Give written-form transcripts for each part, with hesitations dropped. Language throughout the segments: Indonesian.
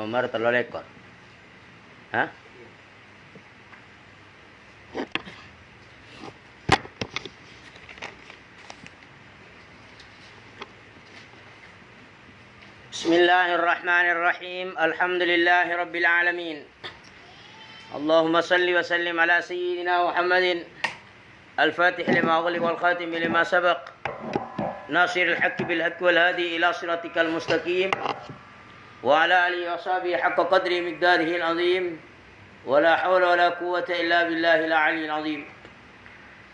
nomor 3 ekor. Hah? Bismillahirrahmanirrahim. Alhamdulillahi rabbil alamin. Allahumma salli wa sallim ala sayyidina Muhammadin al-fatih lima ughliq wal khatim lima sabaq nasiril haqqi bil haqqi wal hadi ila siratikal mustaqim wa ala alihi wa sahbihi haqqa qadri miqdarihi al-azim wa la hawla wa la quwwata illa billahi al-'aliyyil 'azim.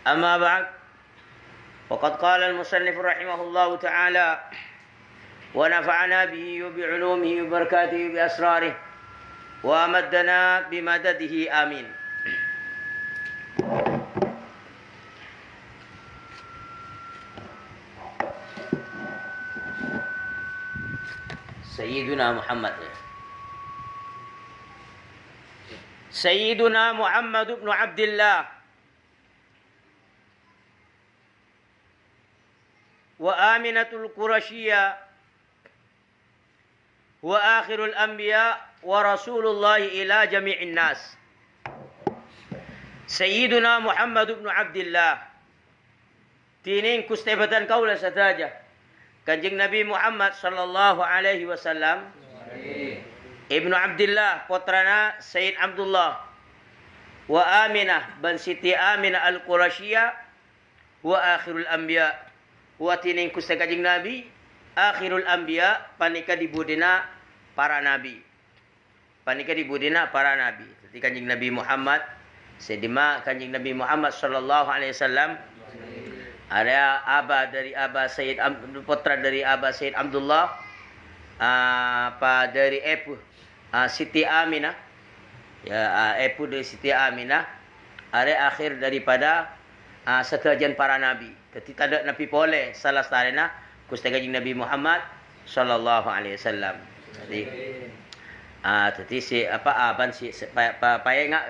Amma ba'd. Faqad qala al-musannif rahimahullahu ta'ala wa nafa'ana bihi wa bi'ulumihi wa barakatihi bi asrarihi wa amaddana bimadadihi amin. Sayyiduna Muhammad. Sayyiduna Muhammad ibn Abdullah wa Aminatul Qurasyiyah wa akhirul anbiya wa rasulullah ila jami'in nas. Sayyiduna Muhammad ibn Abdullah. Tinin kustebatan kaula sataja. Kanjeng Nabi Muhammad sallallahu alaihi wasallam Ibnu Abdullah putrana Sayyid Abdullah wa Aminah ban Siti Aminah al-Qurasyiyah wa akhirul anbiya wa tinin kusta kanjeng Nabi akhirul anbiya panika dibudina para nabi. Panika dibudina para nabi. Jadi kanjeng Nabi Muhammad sedima kanjeng Nabi Muhammad sallallahu alaihi wasallam ada aba dari aba Sayyid putra dari aba Sayyid Abdullah dari epu Siti Aminah ya epu dari Siti Aminah ada akhir daripada sekian para nabi. Jadi tidak nabi boleh salah sarena kusta kanjeng Nabi Muhammad sallallahu alaihi wasallam. Jadi si aban si payah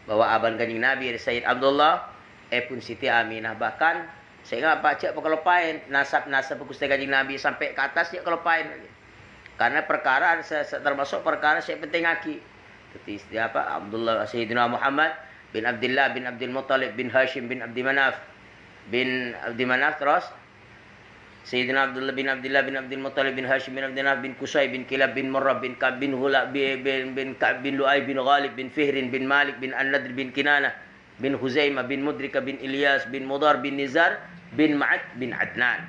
bahwa aban kanjeng Nabi Sayyid Abdullah epun Siti Aminah bahkan sehingga baca pekelopain nasab kusta kanjeng Nabi sampai ke atas dia kelopain lagi. Karena perkara termasuk perkara saya penting lagi. Jadi Abdullah Sayyidina Muhammad bin Abdullah bin Abdul Muttalib bin Hashim bin Abdi Manaf bin Abdi Manaf terus Sayyidina Abdullah bin Abdul Muttalib bin Hashim bin Abdi Manaf bin Qusay bin Kilab bin Murrah bin Ka'b bin Hula bin Ka'b bin Lu'ay bin Ghalib bin Fihrin bin Malik bin An-Nadr bin Kinanah bin Huzaimah bin Mudrika bin Ilyas bin Mudar bin Nizar bin Ma'ad bin Adnan.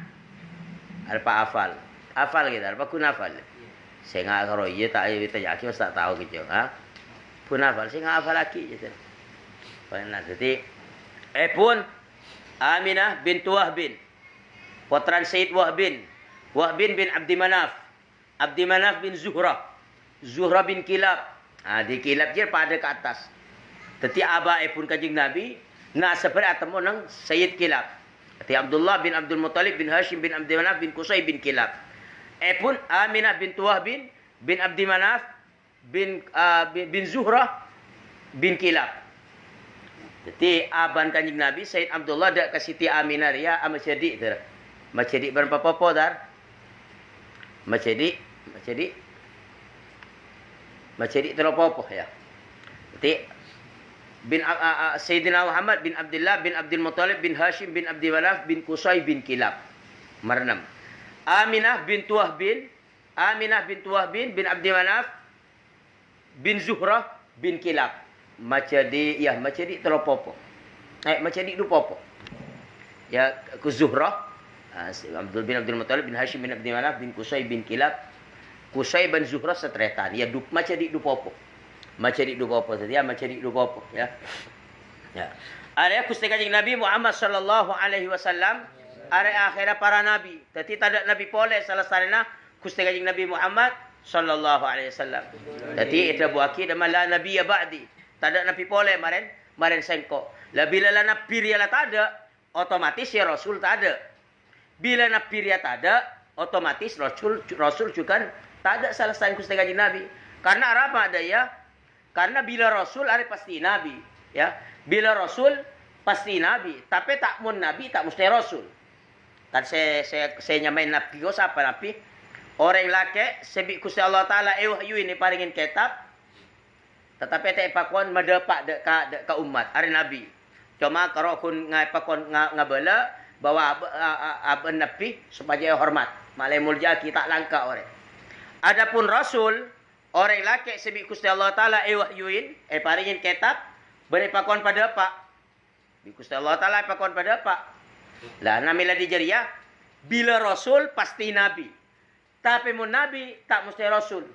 Apa hafal? Hafal kita, apa kun hafal? Saya nggak kalau iya tak iya tajaki mas tak tahu gitu, pun hafal, saya nggak hafal lagi gitu. Nah, jadi pun Aminah bin Wahbin, putra Sayyid Wahbin bin Abdi Manaf bin Zuhra bin Kilab. Di Kilab je pada ke atas. Teti aba pun kanjeng Nabi na seperti atemu nang Sayyid Kilab. Teti Abdullah bin Abdul Muttalib bin Hashim bin Abdi Manaf bin Qusay bin Kilab. Pun Aminah bin Wahbin bin Abdi Manaf bin Zuhra bin Kilab. Jadi aban kanjeng Nabi Sayyid Abdullah dak ke Siti Aminah ya Macedi tu. Macedi berapa popo dar? Macedi terpopo ya. Jadi bin Sayyidina Muhammad bin Abdullah bin Abdul Muttalib bin Hashim bin Abdi Manaf bin Qusay bin Kilab. Merenam. Aminah bin Wahbin bin Abdi Manaf bin Zuhra bin Kilab. Macedi terpopo. Macedi du popo. Ya ke Zuhra Abdul bin Abdul Muttalib bin Hashim bin Abdi Manaf bin Qusay bin Kilab. Qusay bin Zuhra setretan. Ya macedi du popo. Macedi du popo saja, macedi du popo ya. Ya. Ada kusta kanjeng Nabi Muhammad sallallahu alaihi wasallam, ada akhirnya para nabi. Jadi tidak nabi boleh salah sarena kusta kanjeng Nabi Muhammad sallallahu alaihi wasallam. Jadi itu buaki dan la nabi ya ba'di. Tidak nabi boleh maren sengko. La bila la nabi ya la tada, otomatis ya rasul tak ada. Bila nabi ya tak ada, otomatis rasul juga tak ada salah sarena kusta kanjeng Nabi. Karena apa ada ya? Karena bila Rasul ada pasti Nabi, ya. Bila Rasul pasti Nabi, tapi tak mun Nabi tak mesti Rasul. Kan saya nyamain Nabi siapa Nabi? orang laki sebi Gusti Allah Taala wahyu ini paringin kitab tetapi tak pakon madepak dek ka umat hari nabi. Cuma kalau kun ngai pakon ngabala bahwa aben nabi supaya hormat. Malai mulja kita langka orang. Adapun rasul orang laki sebi Gusti Allah Taala wahyuin paringin kitab bani pakon pada apa? Bi Gusti Allah Taala pakon pada apa? Lah namila dijeria bila rasul pasti nabi. Tapi mun nabi tak mesti rasul.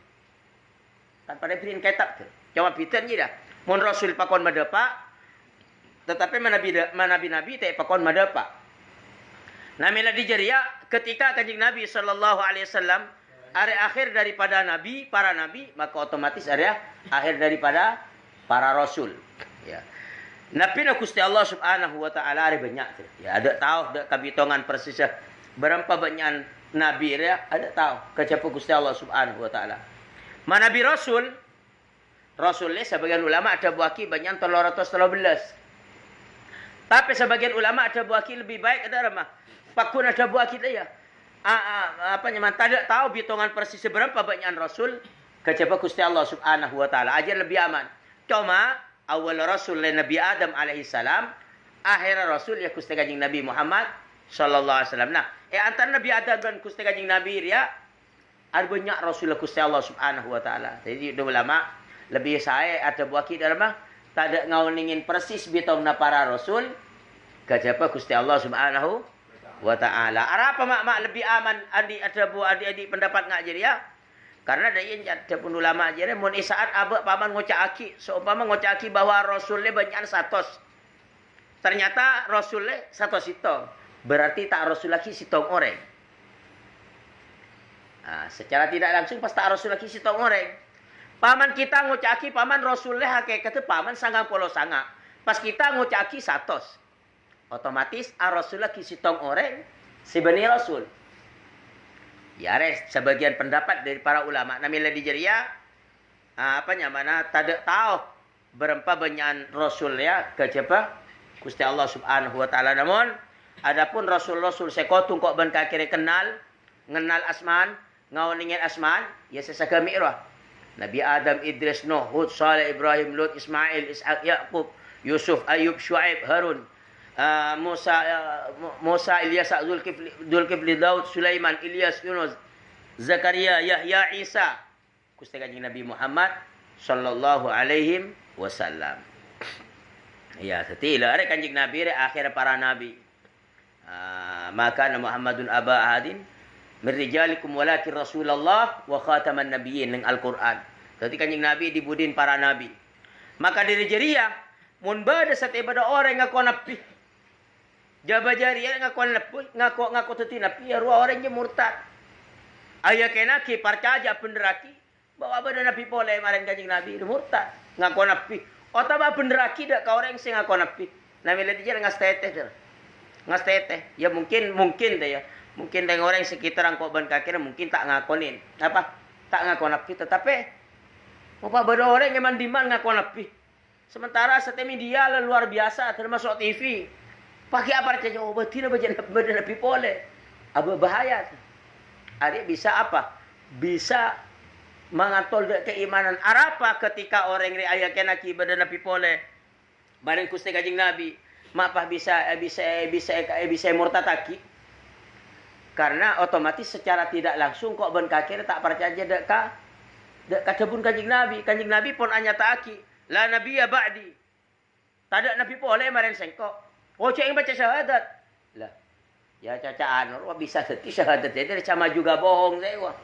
Tanpa diberiin kitab tu. Cuma bitan je dah. Mun rasul pakon madapa. Tetapi nabi tak pakon madapa. Namila dijeria ketika kanjing Nabi sallallahu alaihi wasallam hari akhir daripada nabi, para nabi, maka otomatis area akhir daripada para rasul. Ya. Nabi na Gusti Allah Subhanahu wa taala ada banyak tu. Ya, ada tahu ada kabitongan persis berapa banyak nabi dia ada tahu kecapa Gusti Allah Subhanahu wa taala. Nabi rasul rasulnya sebagian ulama ada buaki banyak 313. Tapi sebagian ulama ada buaki lebih baik ada ramah. Pakun ada buaki dia. Apa nyaman tak tahu bitongan persis berapa banyak rasul kecapa Gusti Allah Subhanahu wa taala aja lebih aman. Cuma awal rasul Nabi Adam alaihi salam, akhir rasul ya Gusti Kanjeng Nabi Muhammad sallallahu alaihi wasallam. Nah, antara Nabi Adam dan Gusti Kanjeng Nabi dia ada banyak rasul Gusti Allah Subhanahu wa taala. Jadi ulama lebih saya ada buaki dalam tak ada ngauningin persis bitongna para rasul kecapa Gusti Allah Subhanahu wa ta'ala. Apa mak lebih aman adik-adik pendapat ngak jadi ya? Karena dia ada pun ulama jadi mun isaat abak paman ngocaki, seumpama ngocaki bahwa rasulnya banyak satos. Ternyata rasulnya satos sitong. Berarti tak rasul lagi sitong orang. Nah, secara tidak langsung pas tak rasul lagi sitong orang. Paman kita ngocaki paman rasulnya hakikatnya paman sangang polo sanga. Pas kita ngocaki satos. Otomatis rasul lagi sitong orang sebenarnya rasul. Ya res sebagian pendapat dari para ulama namila dijeria mana tak tahu berapa banyak rasul ya kecapa Gusti Allah Subhanahu wa taala. Namun adapun rasul-rasul sekotung kok ban kakire kenal asman ngauningin asman ya sesagami roh. Nabi Adam, Idris, Nuh, Hud, Saleh, Ibrahim, Lut, Ismail, Ishaq, Yaqub, Yusuf, Ayub, Shu'aib, Harun, Musa, Ilyas, Zulkifli, Daud, Sulaiman, Ilyas, Yunus, Zakaria, Yahya, Isa. Gusti Kanjeng Nabi Muhammad sallallahu alaihi wasallam. Ya, setila ada Kanjeng Nabi akhir para nabi. Maka Muhammadun aba ahadin min rijalikum walakin Rasulullah wa khataman nabiyyin ning Al-Qur'an. Jadi Kanjeng Nabi dibudin para nabi. Maka diri jeria mun bada satibada orang ngaku nabi. Jaba jariya ngaku teti nabi ya ruah orang je murtad. Aya kena ki percaya penderaki bahwa bada nabi boleh maring Kanjeng Nabi murtad ngaku nabi. Otaba penderaki dak ka orang sing ngaku nabi. Nabi lagi je ngasteteh dah. Ngasteteh. Ya mungkin dah ya. Mungkin dengan orang sekitar angkok ban kakir mungkin tak ngakonin. Apa? Tak ngakon nabi. Tetapi apa beda orang yang mandiman ngakon nabi. Sementara setiap media luar biasa termasuk TV. Pakai apa saja. Oh betina beda nabi boleh. Apa bahaya. Ada bisa apa? Bisa mengatol keimanan. Apa ketika orang ayat kenaki beda nabi boleh. Barang Gusti Kanjeng Nabi. Mapah bisa murtataki. Karena otomatis secara tidak langsung kok ben kakir tak percaya dek kadebun Kanjeng Nabi. Kanjeng Nabi pun hanya taaki. La nabiyya ba'di. Tak ada nabi boleh maren sengkok. Oh cek yang baca syahadat. Lah. Ya cacaan. Wah bisa seti syahadat. Jadi sama juga bohong saya. Wah.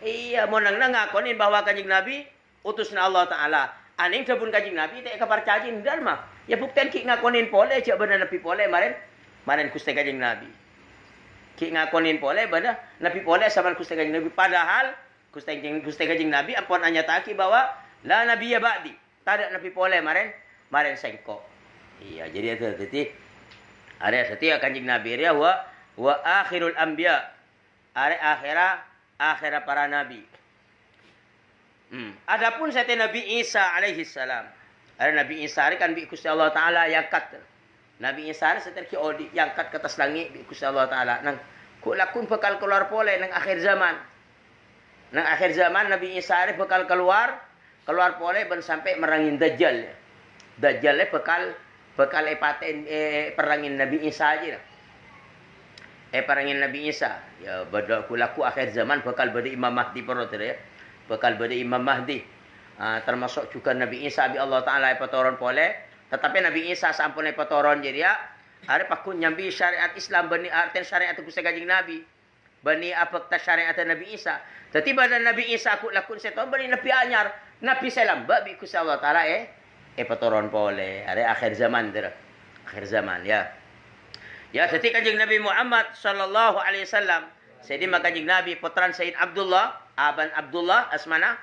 Iya mau nang ngakonin bahwa Kanjeng Nabi utusna Allah Ta'ala. Aning debun Kanjeng Nabi tak kepercaya dharma. Ya buktian ki ngakonin boleh cek benar nabi boleh maren Gusti Kanjeng Nabi. Ki ngakonin boleh bana nabi boleh sama Gusti Kanjeng Nabi padahal Gusti Kanjeng Nabi ampun hanya taki bahwa la nabiyya ba'di. Tak ada nabi boleh maren sengkok. Iya jadi itu ada setia Kanjeng Nabi dia wa akhirul anbiya. Are akhira para nabi. Adapun sate Nabi Isa alaihi salam. Ada Nabi Isa kan bi Gusti Allah Taala yang kat. Nabi Isa seterki odi yang kat ke atas langit bi Gusti Allah Taala nang ku lakun bakal keluar pole nang akhir zaman. Nang akhir zaman Nabi Isa ni bakal keluar boleh ben sampai merangin Dajjal. Dajjal ni bakal epaten perangin Nabi Isa aja lah. Perangin Nabi Isa. Ya berlaku akhir zaman bakal bada Imam Mahdi perut ya. Bakal bada Imam Mahdi. Termasuk juga Nabi Isa bi Allah Taala patoron boleh. Tetapi Nabi Isa sampun patoron jadi ya. Are pakun nyambi syariat Islam bani arten syariat Gusti Kanjeng Nabi. Bani apa syariat Nabi Isa. Tetapi pada Nabi Isa aku lakun setan bani Nabi anyar. Nabi salam babi Gusti Allah Taala patoron boleh. Are akhir zaman der. Akhir zaman ya. Ya tetapi Kanjeng Nabi Muhammad sallallahu alaihi wasallam. Jadi maka Kanjeng Nabi putran Sayyid Abdullah, aban Abdullah asmana.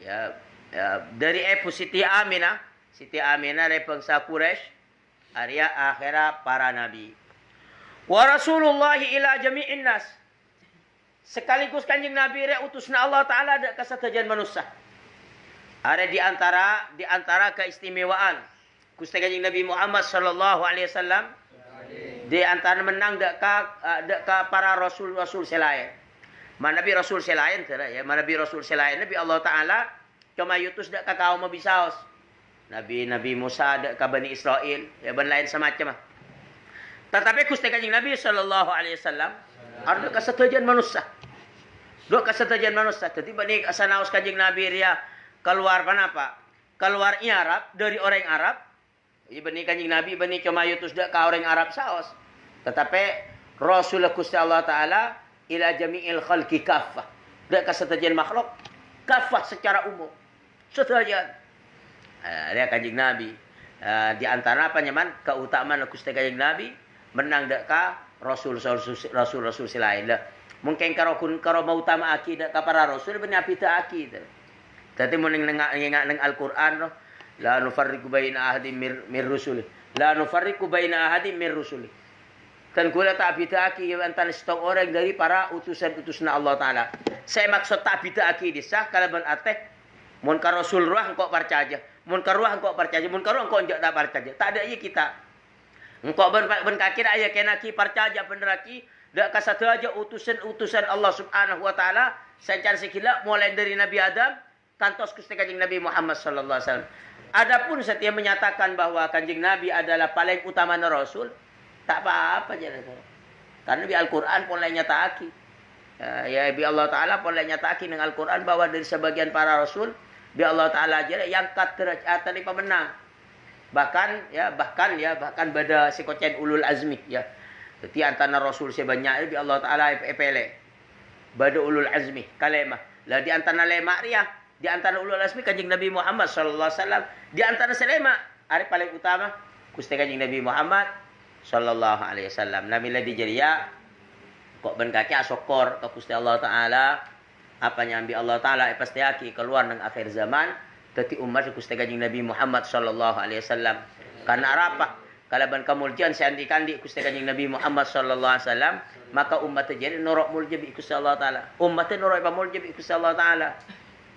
Ya dari Siti Aminah. Siti Aminah dari bangsa Quraisy. Arya akhirah para nabi. Wa Rasulullah ila jami'in nas. Sekaligus Kanjeng Nabi utusna Allah Taala dak kasatajan manusia. Ada di antara keistimewaan Gusti Kanjeng Nabi Muhammad sallallahu alaihi wasallam di antara menang dak ka para rasul selain. Nabi rasul selain ya, Nabi rasul selain Nabi Allah Taala cuma yutus dak ka kaum bisaos. Nabi Musa dak ka Bani Israel, ya ban lain semacam. Tetapi Gusti Kanjeng Nabi sallallahu alaihi wasallam ada kesatuan manusia. Dua kesatuan manusia. Jadi bani asanaus Kanjeng Nabi dia keluar apa? Keluar Arab dari orang Arab. Jadi bani Kanjeng Nabi bani cuma yutus dak ka orang Arab saos. Tetapi Rasul Gusti Allah Taala ila jami'il khalqi kaffah. Dak kesatuan makhluk kaffah secara umum. Setujuan. Dia Kanjeng Nabi. Di antara apa nyaman keutamaan Gusti Kanjeng Nabi menang dak ka rasul lain lah. Mungkin karo mau utama akidah ka para rasul benar pita akidah. Tadi mun nang Al-Qur'an no, la nufarriqu baina ahadin mir rusuli. La nufarriqu baina ahadin mir rusuli. Kan kula tak bida akidah antara setong orang dari para utusan-utusan Allah Taala. Saya maksud tak bida akidah sah kalaban ateh mun ka rasul ruah engkau percaya. Mun karuah engkau percaya, mun karuah engkau enjak tak percaya. Tak ada iya kita. Engkau ben kaki aya kenaki percaya penderaki dak kasatu aja utusan Allah Subhanahu wa taala secara sekila mulai dari Nabi Adam kantos Gusti Kanjeng Nabi Muhammad sallallahu alaihi wasallam. Adapun setiap menyatakan bahwa Kanjeng Nabi adalah paling utama rasul, tak apa-apa jangan. Karena di Al-Qur'an pun lain nyataaki. Ya bi Allah taala pun lain nyataaki dengan Al-Qur'an bahwa dari sebagian para rasul bi Allah Taala aja yang kat derajatan ni pemenang. Bahkan pada sikocen ulul azmi ya. Jadi antara rasul sebanyak bi Allah Taala epele. Pada ulul azmi kalimah. Lah di antara lema dia, di antara ulul azmi Kanjeng Nabi Muhammad sallallahu alaihi wasallam, di antara selema ari paling utama Gusti Kanjeng Nabi Muhammad sallallahu alaihi wasallam. Nabi la dijeria kok ben kaki asokor ke Gusti Allah Taala. Apa yang ambil Allah Taala pasti aki keluar nang akhir zaman teti umat Gusti Kanjeng Nabi Muhammad sallallahu alaihi wasallam. Karena apa? Kalaban kamuljian seandikan di Gusti Kanjeng Nabi Muhammad sallallahu alaihi wasallam, maka umat jadi norok mulja bi Gusti Allah Taala. Umat norok pa mulja bi Gusti Allah Taala.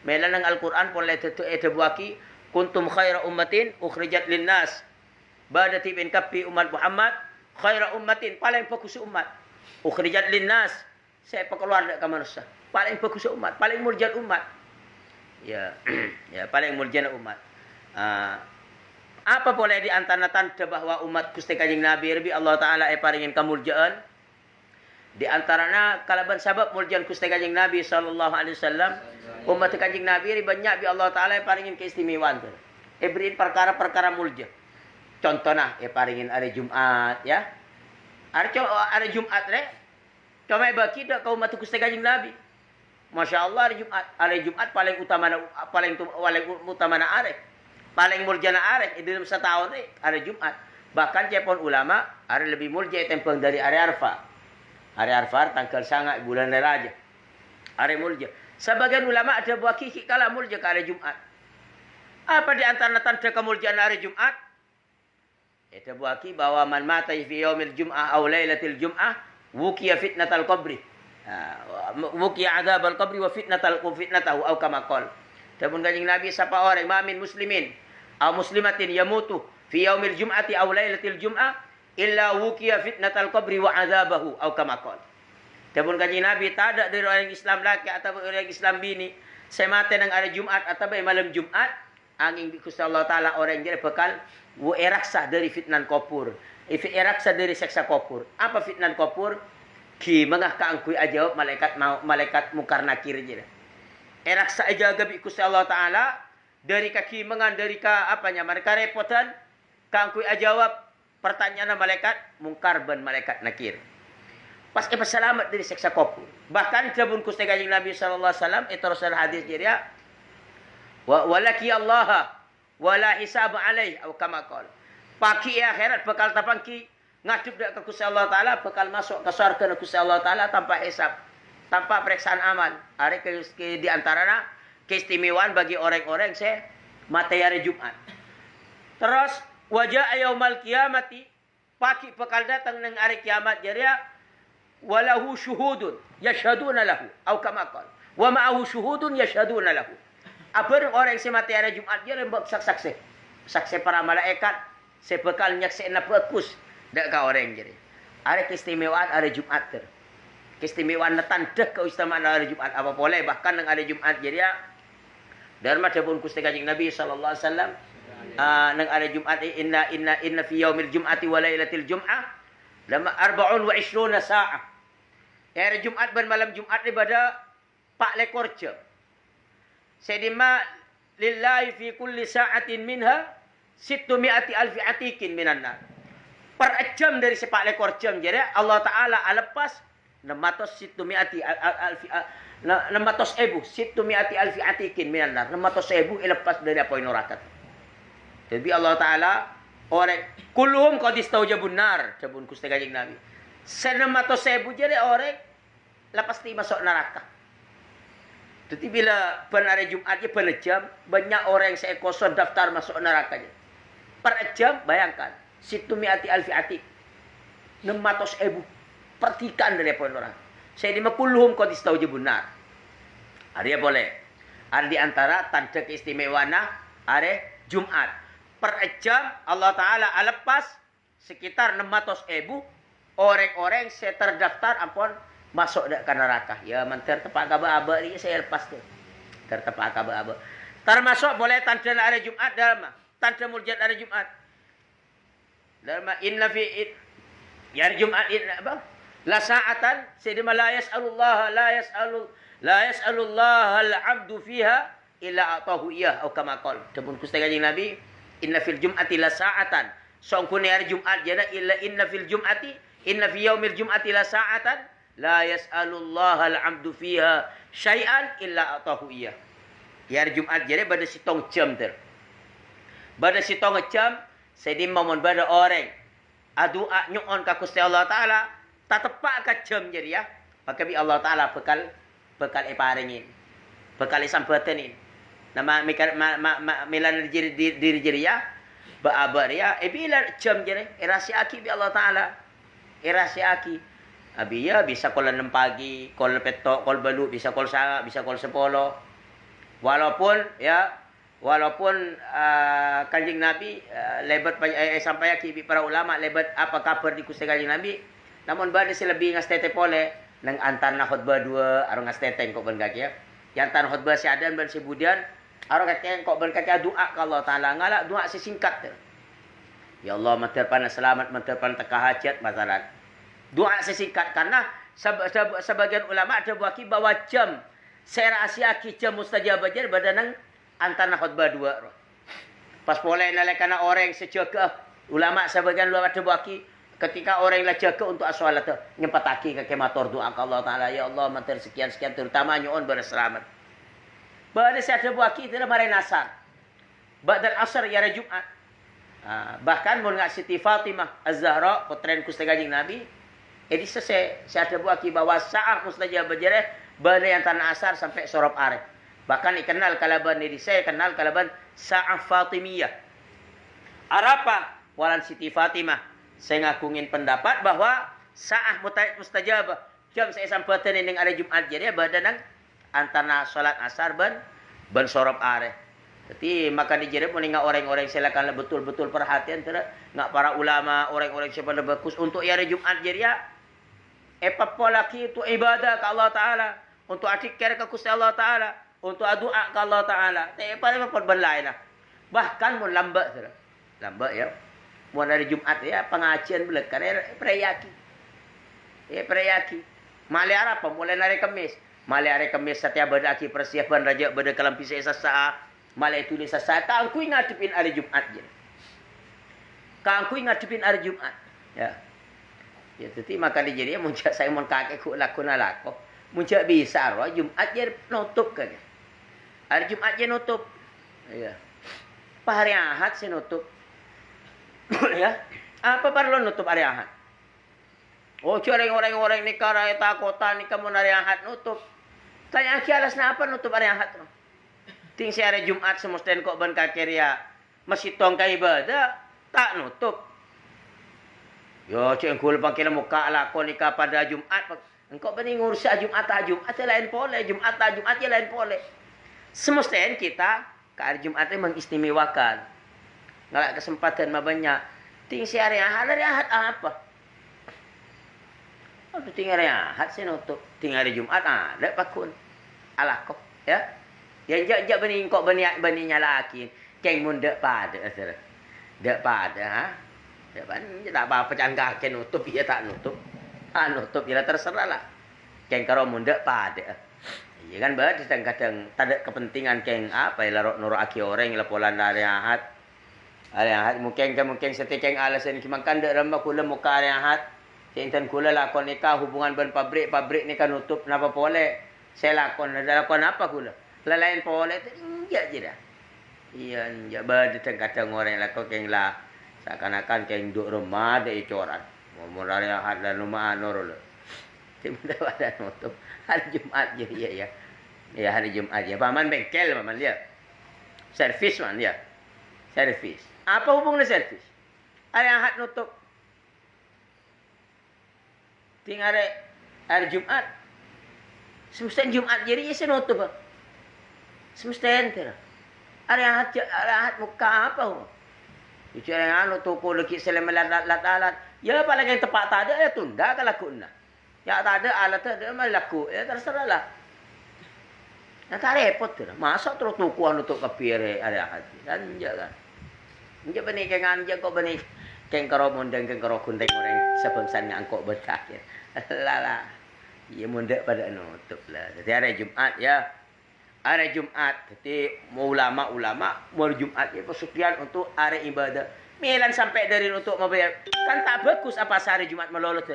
Mela nang Al-Qur'an pun letetu buaki kuntum khaira ummatin ukhrijat linnas. Ba'da tibin kapi umat Muhammad khaira ummatin paling fokus umat. Ukhrijat linnas saya keluar dak ka manusia. Paling bagus umat, paling murjat umat. Ya, ya paling murjat umat. Apa boleh di antara tanda bahwa umat Gusti Kanjeng Nabi Rabbi Allah Taala paringin kamurjaan? Di antaranya kalaban sabab murjaan Gusti Kanjeng Nabi sallallahu alaihi wasallam, umat Kanjeng Nabi banyak bi Allah Taala paringin keistimewaan. Beriin perkara-perkara murja. Contohnya paringin hari Jumat ya. Hari Jumat cuma bagi dak kaum umat Gusti Kanjeng Nabi. Masya Allah hari Jumat paling utama arek. Paling murjana arek dalam setahun hari Jumat. Bahkan cepon ulama hari lebih murja tempeng dari hari Arafah. Hari Arafah tanggal sangat bulan Raja. Hari murja. Sebagian ulama ada buat kiki kala murja ke hari Jumat. Apa di antara tanda kemurjaan hari Jumat? Ada buat bahwa man mata fi yaumil Jum'ah aw lailatil Jum'ah wukiya fitnatal qabri. Wukiya adzabal qabri wa fitnatahu aw kama qala. Tabun Kanjeng Nabi sapa orang mamin muslimin aw muslimatin yamutu fi yaumil jum'ati aw lailatil jum'ah illa wukiya fitnatal qabri wa adzabahu aw kama qala. Dabun kanjing Nabi tak ada dari orang Islam laki atau orang Islam bini. Saya mati nang hari Jumat atau malam Jumat. Angin Gusti Allah Ta'ala orang jadi bekal. Eraksa dari fitnan kopur. Eraksa dari seksa kopur. Apa fitnan kopur? Ki mengah kaangkui ajawab malaikat mungkar nakir je. Eraksa aja gabi Gusti Allah Ta'ala. Dari kaki mengan dari ka apanya mereka repotan. Kaangkui ajawab pertanyaan malaikat mungkar ban malaikat nakir. Pas selamat dari seksa kopur. Bahkan jabun Gusti Kanjeng Nabi sallallahu alaihi wasallam itu rasul hadis dia walaki Allah wala hisab alaih atau kama qala. Pagi akhirat bakal tapangki ngadep dak ke Gusti Allah Taala bakal masuk ke surga Gusti Allah Taala tanpa hisab, tanpa periksaan amal. Are ke di antaranya keistimewaan bagi orang-orang se mati hari Jumat. Terus wajah yaumal qiyamati pagi bakal datang nang hari kiamat jadi walahu syuhudun yashhaduna lahu atau kama qala wa ma'ahu syuhudun yashhaduna lahu. Apa orang yang mati hari Jumat dia lembab saksi saksi para malaikat sebekal nyaksina bagus dak ka orang jadi. Ada keistimewaan hari Jumat ter. Keistimewaan tanda keistimewaan hari Jumat apa boleh bahkan nang hari Jumat jadi ya dharma dapun Gusti Kanjeng Nabi sallallahu alaihi wasallam nang hari Jumat inna fi yaumil jum'ati wa lailatil jum'ah lama 24 sa'ah. Hari Jumat dan malam Jumat ibadah 4 lekor jam. Sedima lillahi fi kulli sa'atin minha 600 alfi atikin minan nar. Per jam dari 4 lekor jam jadi Allah Taala lepas 600 alfi atikin minan nar. 600,000 lepas dari api neraka. Jadi Allah Taala orang kulluhum qad istaujabun nar jabun Gusti Kanjeng Nabi. 600,000 jadi orang lepas masuk neraka. Jadi bila benar Jumatnya pada jam banyak orang yang saya kosong daftar masuk neraka. Per jam bayangkan 600 alfi atik 600,000 pertikan dari poin orang. Saya dimakulhum qad istaujabun nar. Ada boleh. Ada di antara tanda keistimewaan ada Jumat. Per jam Allah Taala lepas sekitar 600,000 orang-orang saya terdaftar ampun masuk ke neraka. Ya manter tepak aba-aba ni saya lepas tu. Tertepak aba-aba. Termasuk boleh tanda hari Jumat dalam tanda mujizat hari Jumat. Dalam inna fi hari Jumat apa? La sa'atan sayyidina la yas'alullah la yas'alullah al-'abdu fiha illa atahu iyah atau kama qala. Dapun Gusti Kanjeng Nabi inna fil jum'ati la sa'atan. Songkune hari Jumat jana illa inna fil jum'ati inna fi yaumil jum'ati la sa'atan la yas'alullaha al-'abdu fiha syai'an illa atahu iyah. Di hari Jumat jadi pada sitong jam ter. Pada sitong jam sedih momon pada orang adua nyuon ka Gusti Allah Taala tatepak ka jam jadi ya. Maka bi Allah Taala bekal paringin. Bekal sampetenin. Nama milan diri jadi ya. Baabar ya bila jam jadi irasiaki bi Allah Taala. Irasiaki. Abi ya bisa kol 6 pagi, kol petok, kol balu, bisa kol 9, bisa kol 10. Walaupun Kanjeng Nabi lebat sampai aki para ulama lebat apa kabar di Gusti Kanjeng Nabi. Namun bade lebih ngastete pole nang antar na khutbah 2 arang ngastete kok ben kaki ya. Yang tan khutbah si adan ben si budian arang kaki kok ben kaki doa ka Allah Taala ngala doa sesingkat. Ya Allah menterpan selamat menterpan teka hajat masalah. Doa sesingkat karena sebagian ulama ada buaki bahwa jam saya rahasia jam mustajab aja badanang antara khutbah 2. Pas boleh nalekana orang sejaga ulama sebagian ulama ada buaki ketika orang yang jaga untuk as-salat nyempataki ke motor doa ke Allah Taala ya Allah mater sekian terutama nyon berselamat. Bahwa saya ada buaki itu mare nasar. Ba'dal asar ya Jumat. Bahkan mun ngak Siti Fatimah Az-Zahra putren Gusti Kanjeng Nabi jadi saya ada buaki bahwa saat mustajab berjarah pada yang tanah asar sampai sorop arif. Bahkan dikenal kalaban diri saya kenal kalaban Sa'ah Fatimiyah. Arapa walan Siti Fatimah. Saya ngakungin pendapat bahwa Sa'ah mustajab jam saya sampaikan ini hari Jumat jadi badan antara salat asar ban sorop arif. Jadi maka dijerep meninggal orang-orang silakanlah betul-betul perhatian ngak para ulama orang-orang siapa bagus untuk hari Jumat jadi ya. lagi itu ibadah ke Allah Ta'ala. Untuk adikir ke Gusti Allah Ta'ala. Untuk doa ke Allah Ta'ala. Apa lain lah. Bahkan mun lambat. Lambat ya. Mun hari Jumat ya. Pengajian belakang. Perayaki. Perayaki. Mali apa? Mulai hari Kamis. Mali hari Kamis setiap berdaki persiapan raja berdekalam pisah sasa. Mali tulis sasa. Kang ku ngadepin hari Jumat je. Kang ku ngadepin hari Jumat. Ya. Ya tetapi maka dia jadi muncak saya mun kakek ku lakon alako. Muncak bisa roh Jumat je nutup kan. Hari Jumat je nutup. Ya. Pak hari Ahad saya nutup. Ya. Apa perlu nutup hari Ahad? Oh, orang-orang ni karai kota ni kamu hari Ahad nutup. Tanya kialas na apa nutup hari Ahad no? Ting si hari Jumat semestian kok ban kakeria masih tong ka ibadah tak nutup. Yo, cik engkau lepas kira muka lakon ni pada Jumat. Engkau bening ngurus Jumat lain pole, Jumat lain pole. Semestian kita ke hari Jumat ni mengistimewakan. Ngalak kesempatan banyak. Ting si hari Ahad apa? Oh, tinggal hari Ahad saya nutup. Tinggal hari Jumat ada pakun. Alah kok, ya. Yang jak bening kok bening nyalakin. Keng mun dak pada asal. Dak pada, ha. Dak pan tak apa pecahan kaki nutup ya tak nutup. Nutup ya terserah lah. Keng karo mun dak pada. Iya kan berarti kadang-kadang tak ada kepentingan keng apa ya nurut aki orang la polan hari Ahad. Hari Ahad mungkin setekeng alasan kimakan dak ramba kula muka hari Ahad. Cintan kula lakon nikah hubungan ban pabrik ni kan nutup napa boleh. Saya lakon apa kula? Lain boleh tu injak je dah. Iya injak kadang orang lakon keng lah. Seakan-akan keng duk rumah ada icoran. Mau hari Ahad dan rumah anur. Tiba ada nutup. Hari Jumat je ya. Ya hari Jumat je. Paman bengkel paman dia. Servis man dia. Servis. Apa hubungannya servis? Hari Ahad nutup. Tinggal hari Jumat. Semestian Jumat jadi ya saya nutup. Semestian tu. Hari Ahad muka apa? Bicara yang anu toko lagi selemelan alat. Ya apalagi yang tepat tak ada ya tunda kalau laku nak. Ya tak ada alat ada malah laku. Ya terserah lah. Ya tak repot tu. Masa terus toko nutup kapir hari Ahad. Dan jangan. Jangan benih kengan jangan kau benih. Keng karo mundeng keng karo kunteng orang sebangsan ngangkok betah ya. Lala. Ya mundak pada nutup lah. Jadi hari Jumat ya. Hari Jumat. Jadi ulama mau Jumat ya pesukian untuk hari ibadah. Milan sampai dari untuk membayar. Kan tak bagus apa sehari Jumat melolot.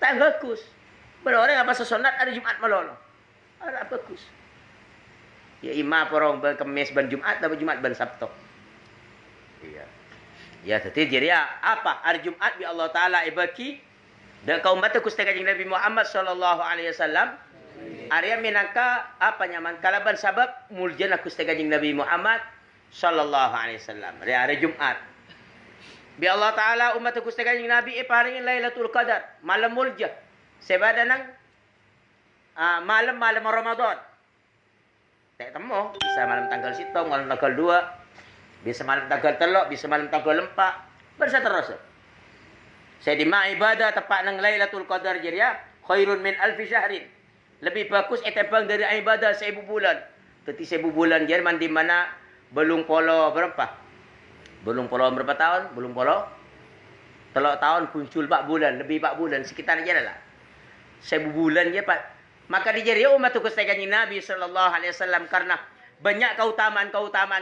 Tak bagus. Berorang apa sesonat hari Jumat melolot. Tak bagus. Ya imam porong berkemis ban Jumat atau Jumat ban Sabtu. Iya. Ya, jadi ya apa hari Jumat bi Allah Taala ibaki dan kaum batu Gusti Kanjeng Nabi Muhammad sallallahu alaihi wasallam Arya minangka apa nyaman kalaban sabab muljana Gusti Kanjeng Nabi Muhammad sallallahu alaihi wasallam hari Jumat bi Allah Taala umat Gusti Kanjeng Nabi paringin Lailatul Qadar malam mulja sebadanang malam Ramadan tak temu bisa malam tanggal 7 malam tanggal 2 bisa malam tanggal telok, bisa malam tanggal 4. Bersa terus. Saya di ibadah tepat nang Lailatul Qadar jadi ya, khairun min alfi syahrin. Lebih bagus etebang dari ibadah 1000 bulan. Tetapi 1000 bulan jadi mandi mana belum polo berapa? Belum polo berapa tahun? Belum polo. Telok tahun muncul 4 bulan, lebih 4 bulan sekitar aja lah. 1000 bulan je Pak. Maka dijadi umat Gusti Kanjeng Nabi sallallahu alaihi wasallam karena banyak keutamaan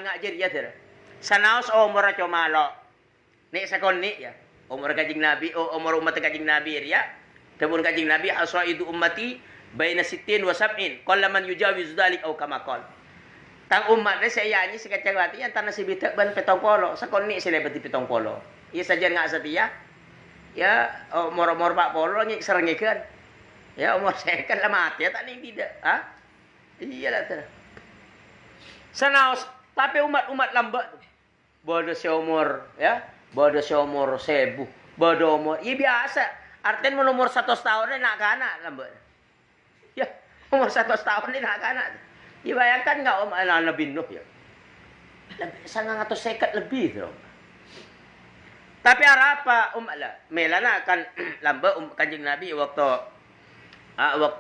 ngajir ya dia. Sanaos umur comalo. Nek sakon ni ya. Umur Kanjeng Nabi, umur umat Kanjeng Nabi ya. Temun Kanjeng Nabi asaidu ummati baina 60 wa 70. Qalla man yujawiz dzalik au kama qol. Tang umat ni saya nyi sekacang wati yang tanah sibitak ban petong polo. Sakon ni sila beti petong polo. Ia saja ngak setia. Ya umur 4 polo nyi serengikeun. Ya umur saya kan lah mati ya tak ning tidak. Ha? Iyalah tu. Sanaos tapi umat lambat tu. Bodoh seumur, ya. Bodoh seumur 1000. Bodoh umur. Ya biasa. Artinya umur 100 tahun ni nak kanak lambat. Ya, umur 100 tahun ni nak kanak. Ya bayangkan enggak Nabi Nuh ya. Lebih 150 lebih tu. Tapi apa melana kan lamba Kanjeng Nabi waktu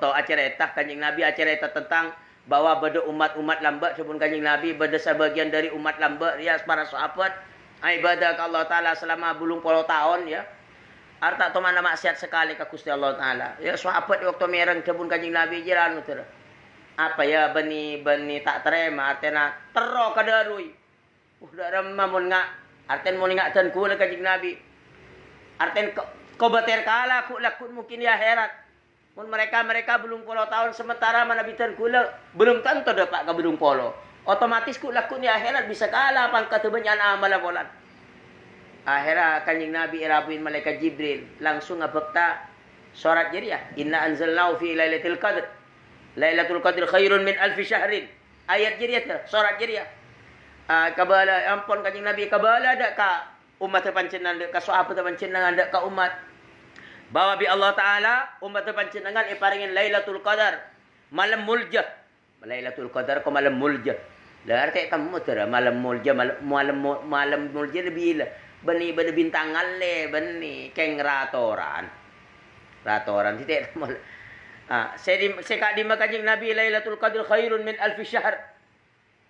acara etah Kanjeng Nabi acara etah tentang bahwa beda umat-umat lamba sebelum Kanjeng Nabi beda sebagian dari umat lamba ya para sahabat ibadah ke Allah Ta'ala selama belum puluh tahun ya. Arta to mana maksiat sekali ke Gusti Allah Ta'ala. Ya sahabat waktu mereng sebelum Kanjeng Nabi jiran utur. Apa ya bani tak terima artinya tero kadarui. Udah ramah mun nga arten mun ingatan kula Kanjeng Nabi. Arten ko bater kala ku lakun mungkin ya herat. Mun mereka belum puluh tahun sementara manabitan kula belum tentu dapat ka belum puluh. Otomatis ku lakun ya herat bisa kalah pang katubanyan amal bolan. Akhirnya Kanjeng Nabi irabuin malaikat Jibril langsung ngabekta surat jariah inna anzalnahu fi lailatul qadr. Lailatul qadr khairun min alfi syahrin. Ayat jariah surat jariah. Kabala ampun Kanjeng Nabi kabala ada ka umat panjenengan ka sahabat panjenengan ada ka umat bahwa bi Allah Taala umat panjenengan iparingin Lailatul Qadar malam muljah. Lailatul Qadar ko malam muljah. Lah arti kamu tera malam muljah malam muljah lebih bani bintangan le bani keng ratoran titik saya di Kanjeng Nabi Lailatul Qadar khairun min alfi syahr.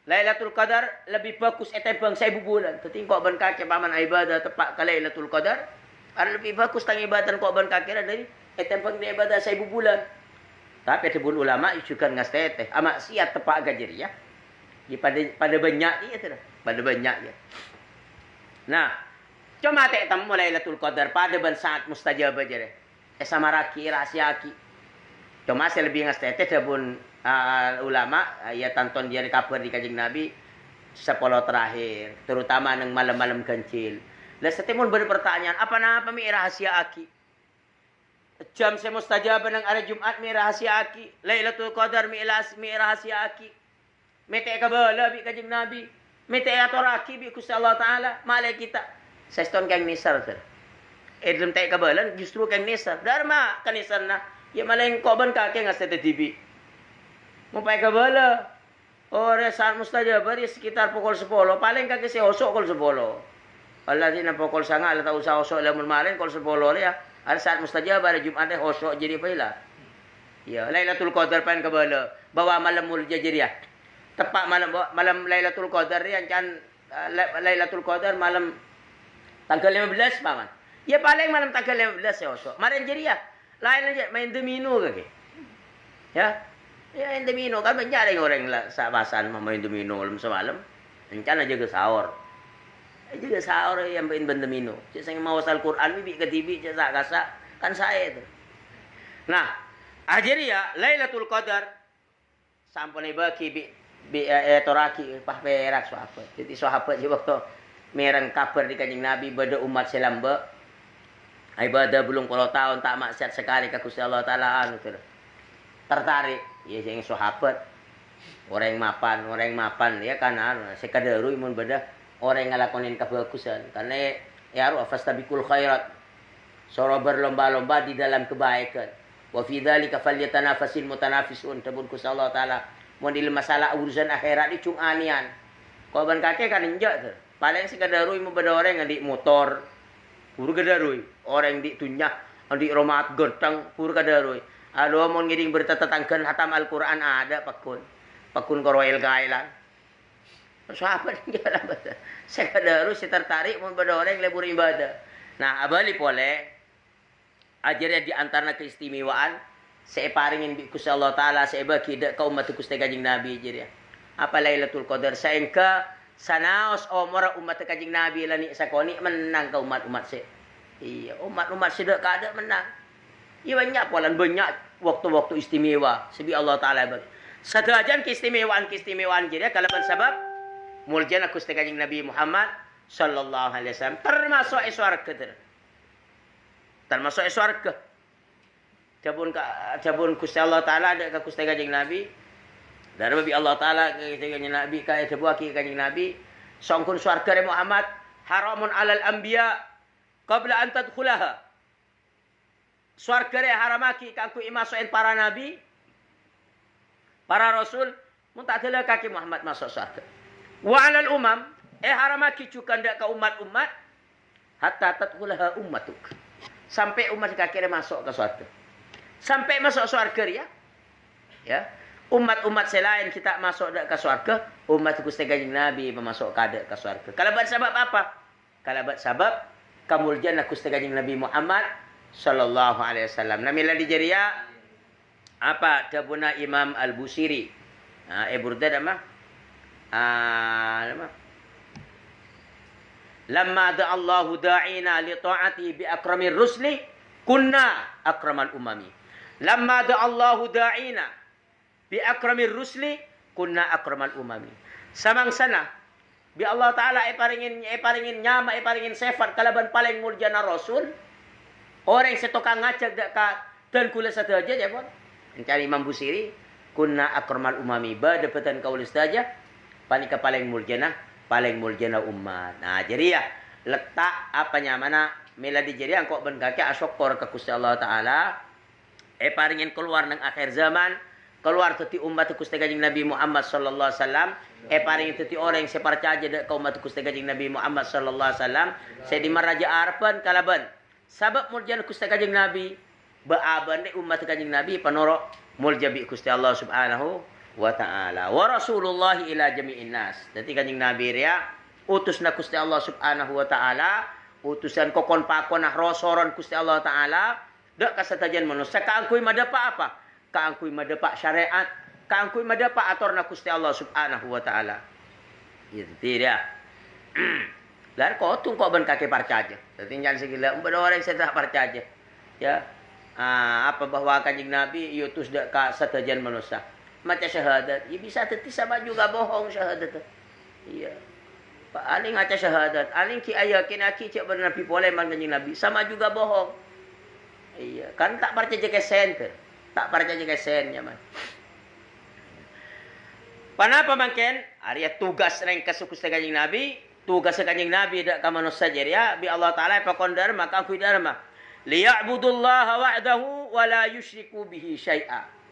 Lailatul Qadar lebih bagus etebang 1000 bulan. Tetingkok ban kaki paman ibadah tepak ka Lailatul Qadar. Ada lebih bagus tang ibadah kok ban kaki dari etebang di ibadah 1000 bulan. Tapi ada ulama juga ngastete ama siat tepak gajer ya. Di pada banyak dia tu. Pada banyak ya. Nah, cuma tak tamu Lailatul Qadar pada ban saat mustajab aja deh. Samaraki rahasiaki. Cuma saya lebih ngastete pun ulama ya tonton dia kabar di Kanjeng Nabi 10 terakhir, terutama nang malam-malam kencil. Lah setimun berpertanyaan, apa nama mi rahasia aki? Jam saya mustajab nang hari Jumat mi rahasia aki. Lailatul Qadar mi rahasia aki. Mete kabala bi Kanjeng Nabi. Mete atoraki bi Gusti Allah Taala, malai kita. Seston kang nisar sir. Edlem tay kabalan justru kang nisar. Dharma kanisar na. Ya malaing koban kake nga sa TV. Mupay kabala. Ore saat mustajab bari sekitar pukul 10. Paling kake si osok pukul 10. Allah din na pukul 9 ala ta usa osok lamun malin pukul 10 ya. Ada saat mustajab bari Jumat osok jadi paila. Ya, Lailatul Qadar pan kabala. Bawa malam muljah jadi ya. Tepat malam Lailatul Qadar yan kan Lailatul Qadar malam tanggal 15 paman. Ya paling malam tanggal 15 ya osok. Marin jadi ya. Lain aja main domino kaki. Ya. Ya main domino kan banyak ada orang lah sabasan main domino malam semalam. Encan aja ke sahur. Aja ke sahur yang main domino. Cik saya mau wasal Quran bibi ke TV cik sak kasak kan saya itu. Nah, ajar ya Lailatul Qadar sampun bagi bi toraki pah perak sahabat. Jadi sahabat je waktu merang kabar di Kanjeng Nabi bada umat selamba ibadah belum puluh tahun tak maksiat sekali ke Gusti Allah Taala anu tertarik ya sing sahabat orang mapan ya kan anu sekadaru imun beda orang ngalakonin kebagusan karena ya ru fastabiqul khairat soro berlomba-lomba di dalam kebaikan wa fi dzalika falyatanafasil mutanafisun tabun Gusti Allah Taala mun di masalah urusan akhirat di cung anian korban kakek kan injak tuh paling sekadaru imun beda orang yang di motor pur kadarui orang di tunyak di romat gertang pur kadarui alo mon ngiding bertetangkan hatam Al-Qur'an ada pakun koroel gailan sahabat jalan bahasa saya kadaru si tertarik mon pada orang lebur ibadah nah abali pole ajarnya di antara keistimewaan saya paringin bi Gusti Allah Taala saya bagi ka umat Gusti Kanjeng Nabi jadi apa Lailatul Qadar saengka sanaos omora umat Kanjeng Nabi lani sakoni menang ke umat-umat se. Iya, umat-umat sedek kada menang. Iya banyak polan banyak waktu-waktu istimewa sebi Allah Taala bagi. Sadajan keistimewaan jadi kalaban sebab muljana Gusti Kanjeng Nabi Muhammad sallallahu alaihi wasallam termasuk swarga. Termasuk swarga. Jabun Gusti Allah Taala ada ka Gusti Kanjeng Nabi dari Nabi Allah Ta'ala ke Kanjeng Nabi kaya sebuah ke Kanjeng Nabi songkun swarga Muhammad haramun alal anbiya qabla an tadkhulaha swarga haramaki kangku imasukin para nabi para rasul mun tak ada kaki Muhammad masuk swarga wa alal umam haramaki juga ndak ke umat-umat hatta tadkhulaha ummatuk. Sampai umat kaki masuk ke surga. Sampai masuk surga ya. Ya. Umat-umat selain kita masuk ke surga, umat Gusti Kanjeng Nabi masuk ke surga. Kalau buat sebab apa? Kalau buat sebab kamuljan Gusti Kanjeng Nabi Muhammad sallallahu alaihi wasallam. Namila di Jeria apa dabuna Imam Al-Busiri. Burda nama. Nama. Lamma da'a Allahu da'ina li ta'ati bi akramir rusli kunna akramal umami. Lamma da'a Allahu da'ina bi akramir rusli kunna akramal umami. Samang sana bi Allah taala paringin nyama paringin sifat kalaban paling mulia na rasul. Orang setokang ngajak ka dan kula sadaja ya pun. Mencari Imam Busiri kunna akramal umami badapatan kaulis saja panika paling mulia na umat. Nah, jadi ya letak apanya mana meladi jadi angkok ben kaki asyukur ke Gusti Allah taala paringin keluar nang akhir zaman keluar teti umat Gusti Kanjeng Nabi Muhammad sallallahu alaihi wasallam paringin teti orang yang percaya dak ka umat Gusti Kanjeng Nabi Muhammad sallallahu alaihi wasallam saya di maraja arpan kalaban sabab muljan Gusti Kanjeng Nabi baaban de umat Kanjeng Nabi panoro mulja bi Gusti Allah subhanahu wa ta'ala wa rasulullah ila jami'in nas. Dadi Kanjeng Nabi ria utus na Gusti Allah subhanahu wa ta'ala utusan kokon pakon nah rosoron Gusti Allah taala dak kasatajan manusia kaangkuy madapa apa kaangkuy madapa syariat kaangkuy madapa atorna Gusti Allah subhanahu wa ta'ala. Itu dia. Lan ko tung ko ban kake parcaja. Dadi jangan segila umpama orang saya tak parcaja. Ya. Apa bahwa Kanjeng Nabi yutus dak kasatajan manusia. Maca syahadat, ya bisa teti sama juga bohong syahadat. Iya. Pak aling maca syahadat, aling ki ayakin aki cek benar Nabi boleh Kanjeng Nabi, sama juga bohong. Iya, kan tak percaya ke sen ke. Tak percaya ke sen ya man. Panapa mangken? Arya tugas reng kasukus Kanjeng Nabi, tugas Kanjeng Nabi dak ka manusia ya, bi Allah taala pakondar maka aku dharma. Liya'budullaha wa'dahu wa la yusyriku bihi syai'a.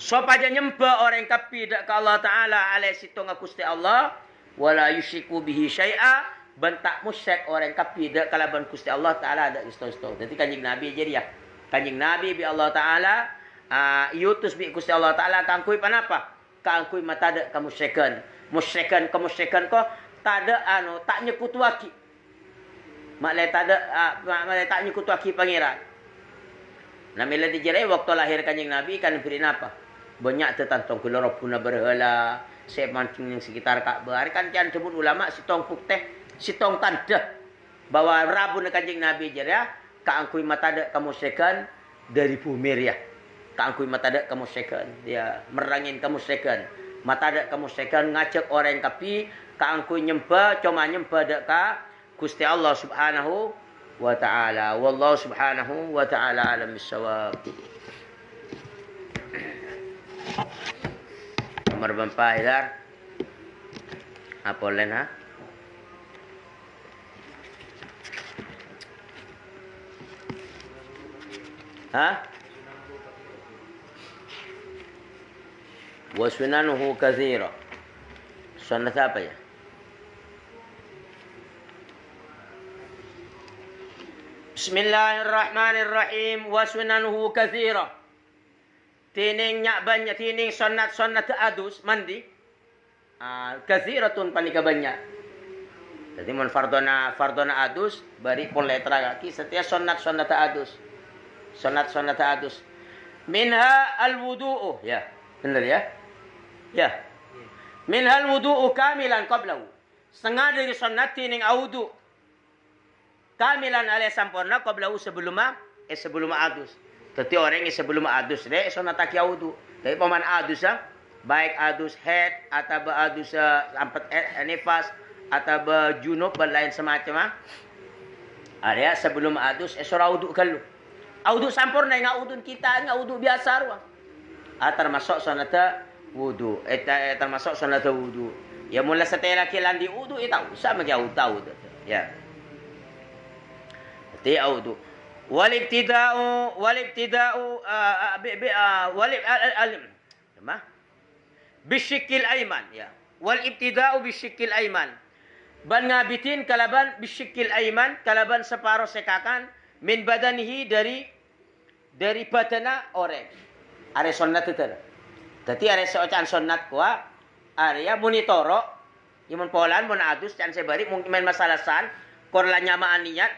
Supaya nyembah orang kapi dak ka Allah taala alai situng Gusti Allah wala yusyriku bihi syai'a bentak musyrik orang kapi dak kalaban Gusti Allah taala dak isto-isto. Dadi Kanjeng Nabi jadi ya. Kanjeng Nabi bi Allah taala yutus bi Gusti Allah taala kangkui panapa? Kangkui mata dak kamusyrikan. Kemusyrikan ko tada tak nyekutuaki. Maklai tak nyekutuaki pangeran. Namila dijerai waktu lahir Kanjeng Nabi kan beri apa? Banyak tentang kula Rabbuna berhala, semancing yang sekitar Ka'bah. Kan kian sebut ulama sitong putih, sitong tanda bahwa Rabbuna Kanjeng Nabi ya, kaangkui mata dak kamusyrikan dari bumi ya. Kaangkui mata dak kamusyrikan, dia merangin kamusyrikan. Mata dak kamusyrikan ngajak orang kapi, kaangkui nyembah, cuma nyembah dak ka Gusti Allah Subhanahu wa ta'ala. Wallahu subhanahu wa ta'ala alam bisawab. Nomor berapa Haidar? Apa lain ha? Ha? Wa sunanuhu katsira. Sunnah apa ya? Bismillahirrahmanirrahim. Wa sunanuhu katsira. Tining banyak tining sunat adus mandi. Kathiratun panika banyak. Jadi mun fardona adus bari pun letra kaki setiap sunat adus. Sunat adus. Minha al-wudu'u ya. Benar ya? Ya. Minha al-wudu'u kamilan qablahu. Setengah dari sunat tining wudu. Kamilan alai sampurna qablahu sebelum adus. Tetapi orang yang sebelum adus deh, so nataki wudu. Tapi paman adus baik adus head atau adus sampai nifas atau junub dan lain semacam ada sebelum adus esora wudu kalau. Wudu sampurna nggak wudu kita nggak wudu biasa ruang. Termasuk sonata wudu. Termasuk sonata wudu. Ya mula setelah kilan di wudu itu sama jauh tahu ya. Ti wudu. Walibtida'u bisyikil aiman ya. Walibtida'u bisyikil aiman. ban ngabitin kalaban bisyikil aiman kalaban separuh sekakan min badanihi dari badana orang. Are sunnat itu. Dadi are seocan sunnat kuah area monitoro imun polan mun adus can sebari mungkin main masalah san korla nyamaan niat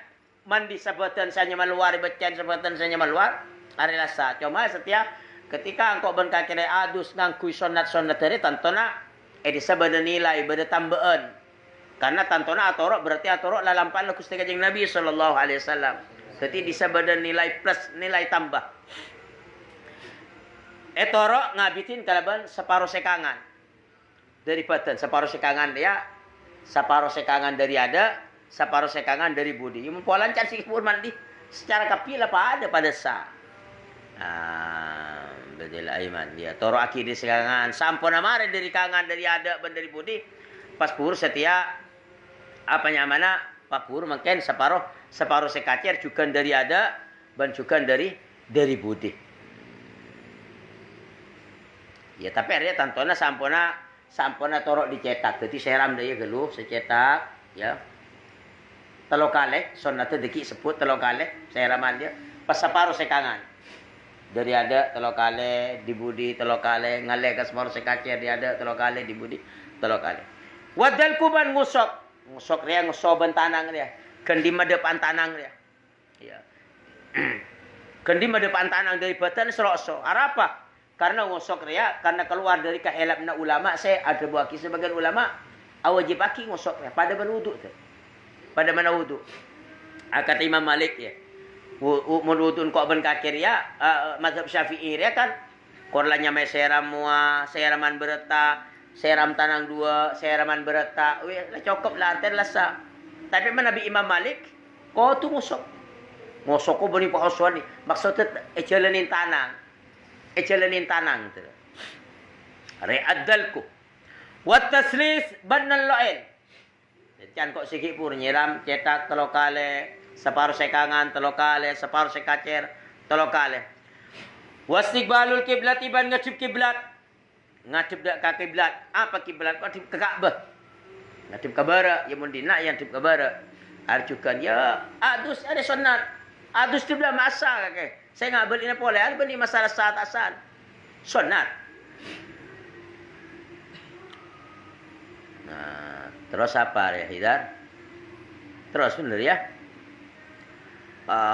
mandi sabatan sa nyaman luar becan sabatan sa nyaman luar are lasa cuma setiap ketika engkau ben kakire adus ngangkui sunnat dari tantona di sabada nilai bada tambahan karena tantona atorok berarti atorok lalampan la Gusti Kanjeng Nabi sallallahu alaihi wasallam. Jadi di sabada nilai plus nilai tambah. Etorok ngabitin kalaban separuh sekangan dari badan, separuh sekangan dia, separuh sekangan dari ada, separuh sekangan dari budi. Yang polan can sikipur mandi secara kapila pada sa. Bedel aiman dia. Toro aki di sekangan, sampun amare dari kangan dari ada ban dari budi. Pas pur setia apa nyamana papur makin separuh sekacer juga dari ada ban juga dari budi. Ya tapi ada tantona sampona torok dicetak. Jadi seram dia geluh secetak ya. Telo kale sunnate deki sebut telo kale seraman dia pas separuh sekangan. Dari ada telo kale di budi telo kale ngale ke separuh sekacer di ada telo kale di budi telo kale. Wadal kuban ngusok dia ngusoban tanang dia. Kendi depan tanang dia. Ya. Kendi depan tanang dari badan serokso. Arapa? Karena ngosok ria, karena keluar dari kehelapna ulama, saya ada buaki sebagian ulama, wajib aki ngosok ria, pada mana wudu tu. Pada mana wudu. Kata Imam Malik ya, wudun kok ben kakir ya, mazhab Syafi'i ya kan, korlanya me seraman bereta, seram tanang dua, seraman bereta, cukup lah artian lasa. Tapi mana Nabi Imam Malik, kau tu ngosok. Ngosok kau beri pakoswan ni, maksudnya jalanin tanang. Jalanin tanang tu. Re'addalku. Wat taslis bannan lo'en. Can kok sikit pur nyiram cetak telo kale, separuh sekangan telo kale, separuh sekacer telo kale. Wastiqbalul kiblat iban ngadep kiblat. Ngadep dak ka kiblat. Apa kiblat? Ngadep ke Ka'bah. Ngadep ke barat, ya mun dina yang ngadep ke barat. Arjukan ya adus ada sunat. Adus tu belah masa kakek. Saya nggak beli pola, beli masalah saat asal. Sunat. Nah, terus apa ya Hidar? Terus benar ya.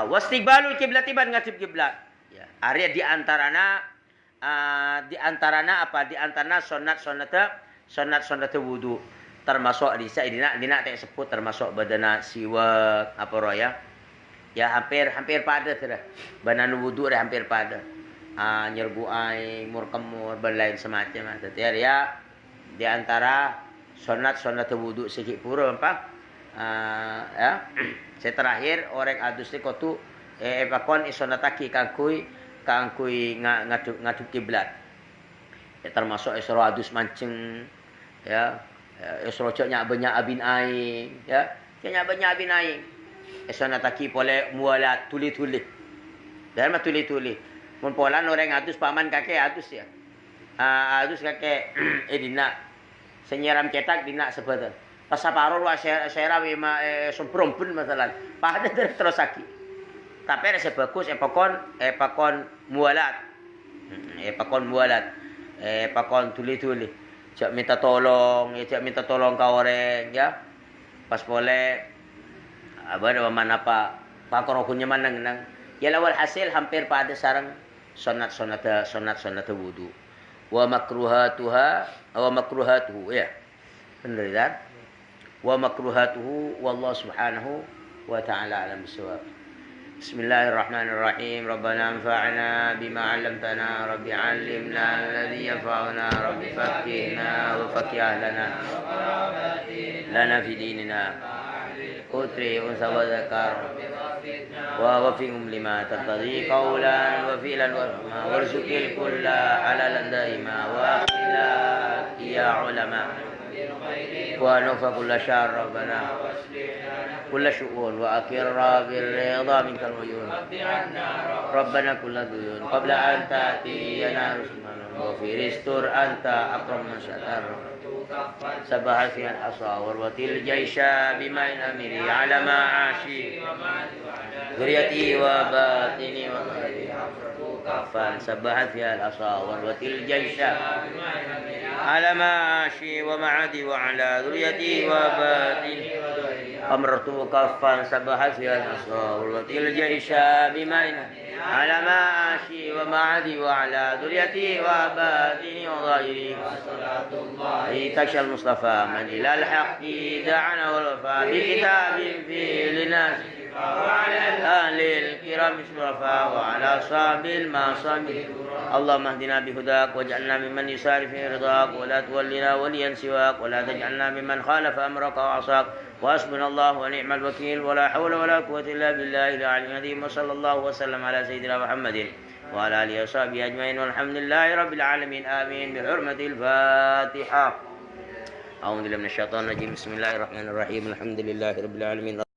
Wastiqbalul kiblat iban ngadep kiblat. Ya, area di antarana apa? Di antarana sunat wudu. Termasuk dina tak sebut termasuk badana siwak apa roh ya. Ya hampir pada sudah. Banan wudu dah hampir pada. Nyerbu air, murkemur, dan lain semacam. Jadi ya di antara sunat wudu sikit pura apa? Ya. Saya terakhir orang adus ni kotu pakon isonataki kangkui ngaduk kiblat. Ya, termasuk isro adus mancing ya. Isro caknya banyak abin air ya. Caknya banyak abin air. Esonataki pole mualat tuli-tuli. Dalam tuli-tuli. Mun polan orang adus paman kakek adus ya. Adus kakek dina. Senyeram cetak dina sebetul. Pas saparo wa seram sumprompun masalah. Pada terus saki. Tapi ada sebagus epakon mualat. Epakon tuli-tuli. Jak minta tolong ke orang ya. Pas boleh abah mana pakor hukumnya mana nang ya lawal hasil hampir pada sarang sunat wudu wa makruhatuhu ya benar kan wa makruhatuhu wallahu subhanahu wa ta'ala alam bisawab. Bismillahirrahmanirrahim. Rabbana anfa'na bima 'allamtana rabbi 'allimna alladhi yanfa'una rabbi faqqihna wa faqih lana fi dinina Putri unsa wa zakar wa wafiqhum lima taqdi qawlan wa fi'lan wa warzuqil kulla halalan daima wa akhila ya ulama wa nufa kulla syar rabbana kulla syu'un wa akirra bil ridha minkal uyun rabbana kulla duyun qabla an ta'tiyana rusman wa fi ristur anta akram man syatar سبحت فيها الحصى وروت الجيش بماء الأمير على معاشي ذريتي وباطني وظهري كفا سبحت فيها الحصى وروت الجيش على معاشي ومعدي وعلى ذريتي وباطني أمرت كفا سبحت فيها الحصى وروت الجيش بماء على معاشي ومعدي وعلى ذريتي وباطني وظاهري تكشى المصطفى من إلى الحق دعنا والوفاء بكتاب فيه للناس وعلى أهل الكرام الشرفاء وعلى أصحاب المعصم اللهم اهدنا بهداك واجعلنا ممن يسار في رضاك ولا تولنا وليا سواك ولا تجعلنا ممن خالف أمرك وعصاك وحسبنا الله ونعم الوكيل ولا حول ولا قوة إلا بالله العلي العظيم وصلى الله وسلم على سيدنا محمد وعلى آله وصحبه أجمعين والحمد لله رب العالمين آمين بحرمة الفاتحة. أعوذ بالله من الشيطان الرجيم بسم الله الرحمن الرحيم الحمد لله رب العالمين.